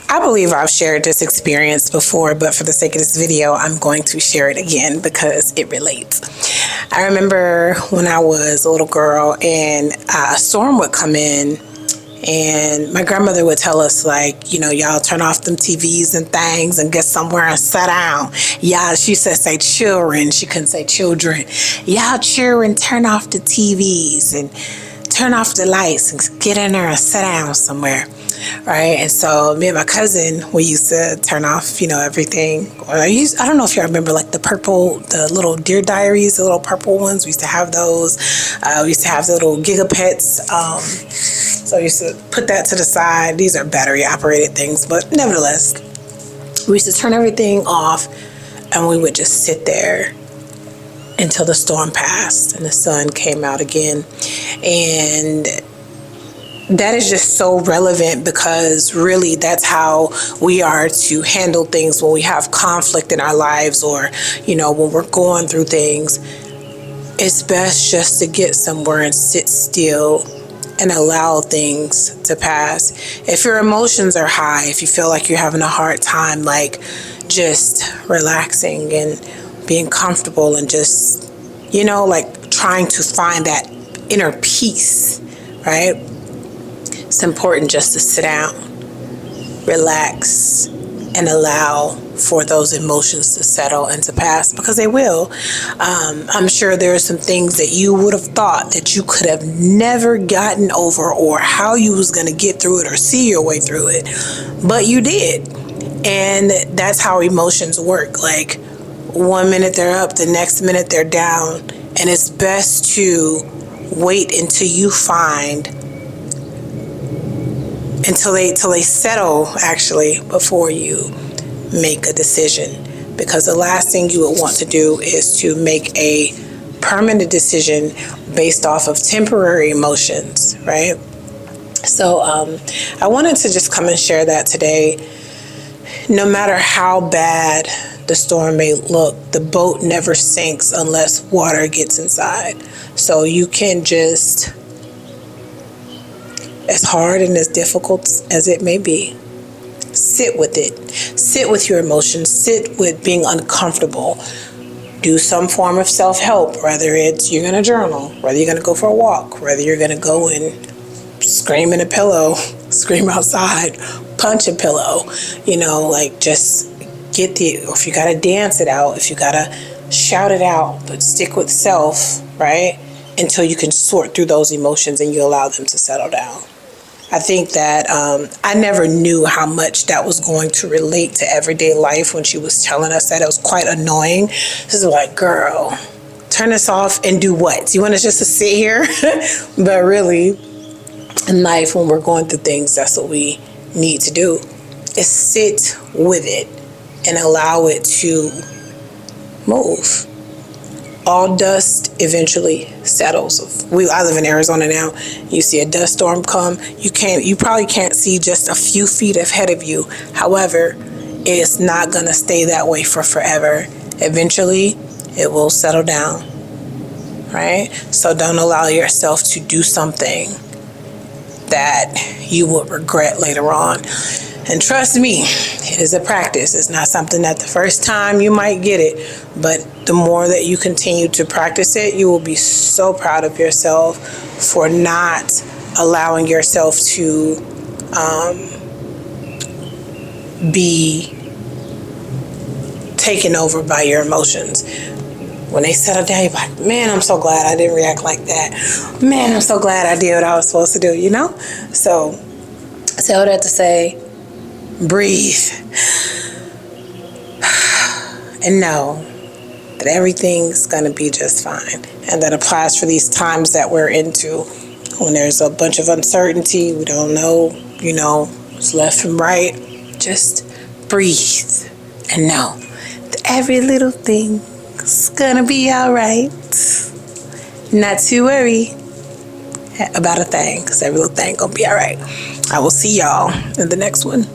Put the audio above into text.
I believe I've shared this experience before, but for the sake of this video, I'm going to share it again because it relates. I remember when I was a little girl and a storm would come in, and my grandmother would tell us, like, you know, y'all turn off them TVs and things and get somewhere and sit down. Y'all, she said say children. She couldn't say children. Y'all children, turn off the TVs and turn off the lights and get in there and sit down somewhere. Right. And so me and my cousin, we used to turn off, you know, everything. I don't know if you remember, like the little Dear Diaries, the little purple ones. We used to have those. We used to have the little Gigapets. So I used to put that to the side. These are battery operated things, but nevertheless, we used to turn everything off and we would just sit there until the storm passed and the sun came out again. And that is just so relevant because really that's how we are to handle things when we have conflict in our lives, or, you know, when we're going through things. It's best just to get somewhere and sit still and allow things to pass. If your emotions are high, if you feel like you're having a hard time, like just relaxing and being comfortable and just, you know, like trying to find that inner peace, right? It's important just to sit down, relax, and allow for those emotions to settle and to pass, because they will. I'm sure there are some things that you would have thought that you could have never gotten over, or how you was going to get through it or see your way through it, but you did. And that's how emotions work. Like, one minute they're up, the next minute they're down, and it's best to wait until you find, until they settle, actually, before you make a decision. Because the last thing you would want to do is to make a permanent decision based off of temporary emotions, right? So I wanted to just come and share that today. No matter how bad the storm may look, the boat never sinks unless water gets inside. So you can just, as hard and as difficult as it may be, sit with it. Sit with your emotions. Sit with being uncomfortable. Do some form of self-help, whether it's you're going to journal, whether you're going to go for a walk, whether you're going to go and scream in a pillow, scream outside, punch a pillow, you know, like just get or if you got to dance it out, if you got to shout it out, but stick with self, right? Until you can sort through those emotions and you allow them to settle down. I think that I never knew how much that was going to relate to everyday life when she was telling us that. It was quite annoying. This is like, girl, turn this off and do what? Do you want us just to sit here? But really, in life, when we're going through things, that's what we need to do, is sit with it and allow it to move. All dust eventually settles. I live in Arizona now. You see a dust storm come, you probably can't see just a few feet ahead of you. However, it's not gonna stay that way for forever. Eventually, it will settle down, right? So don't allow yourself to do something that you will regret later on. And trust me, it is a practice. It's not something that the first time you might get it, but the more that you continue to practice it, you will be so proud of yourself for not allowing yourself to be taken over by your emotions. When they settle down, you're like, man, I'm so glad I didn't react like that. Man, I'm so glad I did what I was supposed to do, you know? So all that to say, breathe and know that everything's going to be just fine. And that applies for these times that we're into, when there's a bunch of uncertainty, we don't know, you know, what's left from right. Just breathe and know that every little thing's going to be all right. Not to worry about a thing, because every little thing going to be all right. I will see y'all in the next one.